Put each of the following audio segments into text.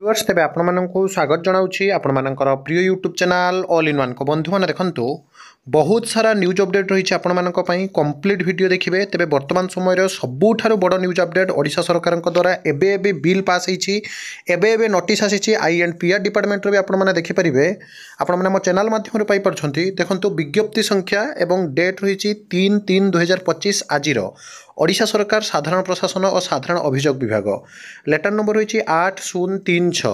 Viewers तेबे आपको स्वागत जनाऊँगी आपणकर प्रिय YouTube channel all in one को बंधु मैंने देखो बहुत सारा न्यूज अपडेट रही है कंप्लीट वीडियो देखिए तेबे वर्तमान समय सबुठारु बड़ न्यूज अपडेट ओडिशा सरकार द्वारा एबे बिल पास होती नोटिस आसी INPR डिपार्टमेंट भी आपने देखिपारे आपने मो चैनल माध्यम पाइपर देखो विज्ञप्ति संख्या एवं डेट रही 3/3/2025 आज ओडिशा सरकार साधारण प्रशासन और साधारण अभियोग विभाग लेटर नंबर रही 8036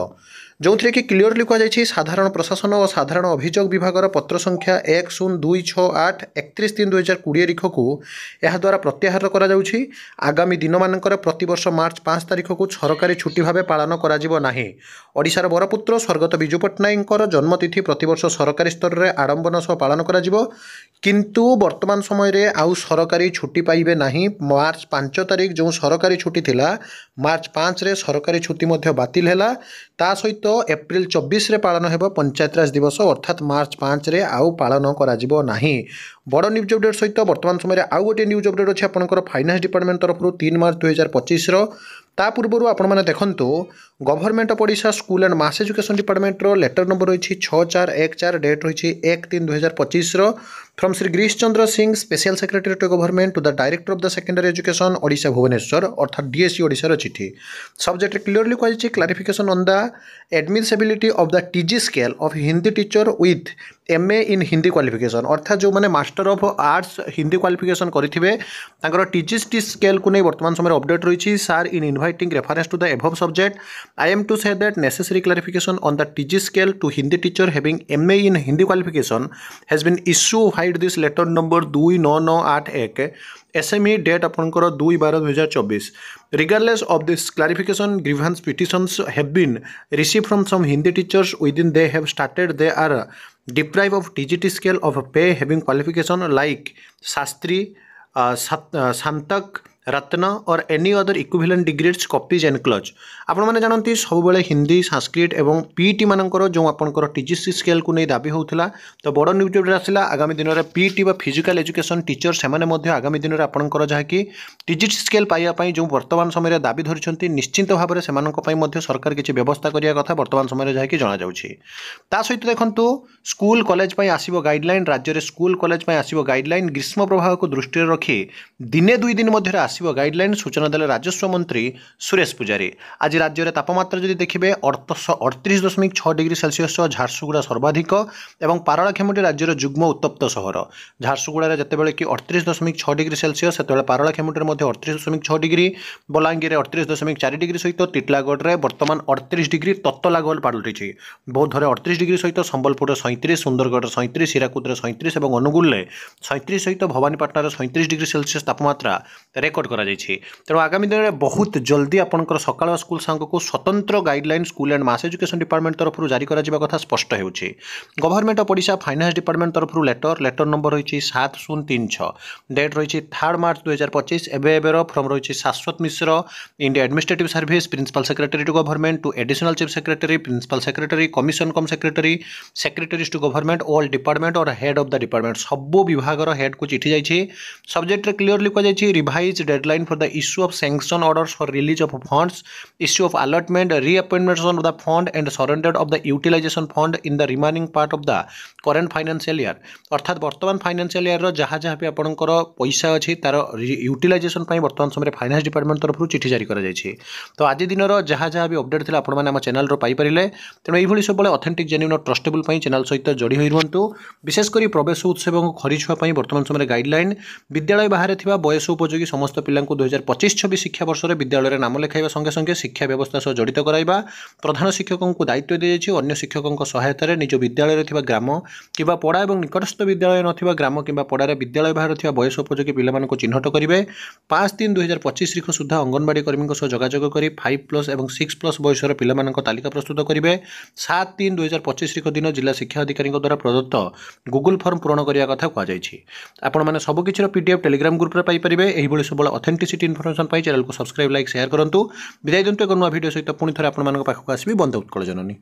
जो थे कि क्लीयरली कहुई साधारण प्रशासन और साधारण अभियोग विभाग पत्र संख्या 10268 31/3/2020 तारीख को यह द्वारा प्रत्याहार करा आगामी दिन मानकर प्रतिवर्ष मार्च 5 तारीख को सरकारी छुट्टी भाव पालन करा ओडिशार बरपुत्र स्वर्गत विजु पट्टनायक जन्मतिथि प्रतिवर्ष सरकारी स्तर में आडंबन सह पालन करा किंतु वर्तमान समय आउ सरकारी छुट्टी पाइबे नहीं। मार्च 5 तारीख जो सरकारी छुट्टी थिला मार्च 5 रे सरकारी छुट्टी बातिल है ता सहित एप्रिल 24 रे पालन हेबो पंचायत राज दिवस अर्थात मार्च 5 रे आउ पालन करा नाही। बड़ न्यूज अपडेट सहित वर्तमान समय आउ गोटे न्यूज अपडेट अच्छे आपंकर फाइनान्स डिपार्टमेंट तरफ 3 मार्च 2025 ता पूर्व आपने देखु government of Odisha school and mass education department letter number रही 6414 डेट रही 1/3/2025 from Shri Girish Chandra Singh special secretary to government to the director of the secondary education Odisha Bhubaneswar अर्थात DSE ओडिशा चिठी सब्जेक्ट क्लीयरली कही clarification on the admissibility of the TG scale of Hindi teacher with MA in Hindi qualification अर्थात जो मैंने master of arts Hindi qualification करेंगे TG scale को नहीं वर्तमान समय अपडेट रही sir in inviting reference to the above subject I am to say that necessary clarification on the TG scale to Hindi teacher having MA in Hindi qualification has been issue vide this letter number 29981 SME date आपंकर 2/12/2024 regardless of this clarification grievance petitions have been received from some Hindi teachers within they have started they are deprived of TGT scale of pay having qualification like Shastri, Santak, रत्न और any other equivalent degrees copies enclose आपण मैंने जानती सब हिंदी संस्कृत एवं PET मानकर जो आपंकर TGC scale को नहीं दाबी होता तो बड़ न्यूज अपडेट आसला आगामी दिन में PET व फिजिकल एजुकेशन टीचर से आगामी दिन में आपंकर जहाँकि TGC स्केल पाइबापी जो वर्तमान समय दाबी धरी निश्चिंत भाव से सरकार किसी व्यवस्था करने कथा वर्तमान समय जहाँकि जना सहित देखो स्कूल कॉलेज आसो गाइडलाइन राज्य में स्कूल कॉलेज आसो गाइडलाइन ग्रीष्म प्रभाव को दृष्टि रखी दिने 2 दिन मध्य गाइडलाइन सूचना देले राजस्व मंत्री सुरेश पुजारी। आज राज्य में तापमात्रा जदि देखिए 38.6 डिग्री सेल्सियस झारसुगुड़ा सर्वाधिक और पारलाखेमुंडी राज्यर जुग्म उत्तप्त सहर झारसुगुड़ा जितेबाला कि 38.6 डिग्री सेल्सियस से पारलाखेमुंडी 38.6 डिग्री बलांगीर 38.4 डिग्री सहित टिटलागढ़ में बर्तमान 38 डिग्री तत्तलागढ़ पलटि बौद्धे 38 डिग्री सहित संबलपुर 37 सुंदरगढ़ 37 हीराकुद 37 और अनुगुल 37 सहित भवानीपाटना 37 डिग्री सेल्सियस तापमात्रा रेकर्ड तेणु आगामी दिन में बहुत जल्दी आपंकर सकाल स्कूल सांग को स्वतंत्र guideline school and mass education department तरफ जारी कथा स्पष्ट हो government of Odisha finance department तरफ लेटर नंबर रही 7036 डेट रही 3 मार्च 2025 एवं फ्रम रही Shashwat Mishra India administrative service principal secretary to government to additional chief secretary principal secretary commission cum secretary secretaries to government all department और हेड ऑफ द डिपार्टमेंट सब विभाग head को चिठी जाइए सब्जेक्ट क्लीयरली कहुई revise deadline for the issue of sanction orders for release of funds, issue of allotment, reappointment of the fund and surrender of the utilization fund in the remaining part of the current financial year अर्थात वर्तमान financial year जहाँ जहाँ भी आपंकर पैसा अच्छी तार utilisation वर्तमान समय फाइनान्स डिपार्टमेंट तरफ चिठी जारी कर तो आज दिन जहाँ जहाँ भी अपडेट थी आप चैनल पाइपारे तेणु ये सब ऑथेंटिक जेन्युइन और ट्रस्टेबल चैनल सहित जोड़ी हो रुहतु विशेषकर प्रवेश उत्सव और खरी छुआ वर्तमान समय गाइडलाइन विद्यालय बाहर बयस उपयोगी समस्त पिला 2025-26 शिक्षा वर्ष में विद्यालय नाम लिखाइबा संगे संगे शिक्षा व्यवस्था सह जड़ित कराइबा प्रधान शिक्षकों को दायित्व दी जाइए अन्य शिक्षकों सहायतार निज विद्यालय ग्राम कि पड़ा और निकटस्थ विद्यालय न ग्राम कि पड़ार विद्यालय बाहर बयस उपयोगी पिला चिन्हट करेंगे 5/3/2025 तारीख सुधा अंगनवाड़ी कर्मी सह जोगाजोग कर 5+ और 6+ बयसर पिला तालिका प्रस्तुत करेंगे 7/3/2025 तारीख दिन जिला शिक्षा अधिकारी द्वारा प्रदत्त गूगल फॉर्म पूरण करने कथा कहुई आपने सबकिर PDF टेलीग्राम ग्रुप में पाइपारे यही सब ऑथेंटिसिटी इन्फॉर्मेशन पाई चैनल को सब्सक्राइब लाइक शेयर करूँ विदाय दिंतु एक नुआ वीडियो सहित पुणी थे आपको आसवि बंद उत्कल जननी।